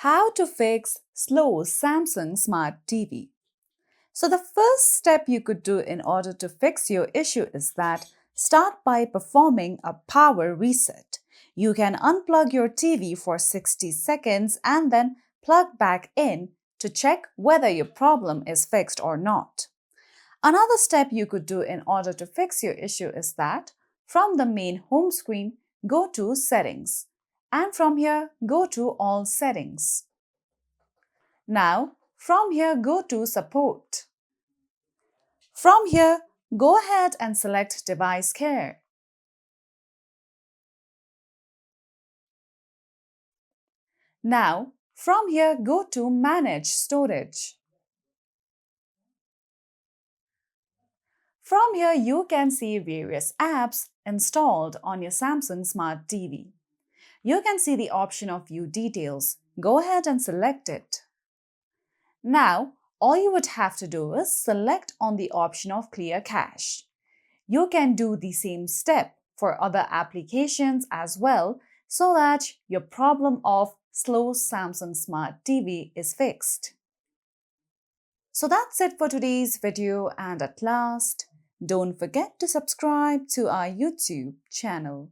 How to fix slow Samsung Smart TV. So the first step you could do in order to fix your issue is that start by performing a power reset. You can unplug your TV for 60 seconds and then plug back in to check whether your problem is fixed or not. Another step you could do in order to fix your issue is that from the main home screen, go to Settings, and from here, go to All Settings. Now, from here, go to Support. From here, go ahead and select Device Care. Now, from here, go to Manage Storage. From here, you can see various apps installed on your Samsung Smart TV. You can see the option of View Details. Go ahead and select it. Now, all you would have to do is select on the option of Clear Cache. You can do the same step for other applications as well so that your problem of slow Samsung Smart TV is fixed. So that's it for today's video, and at last, don't forget to subscribe to our YouTube channel.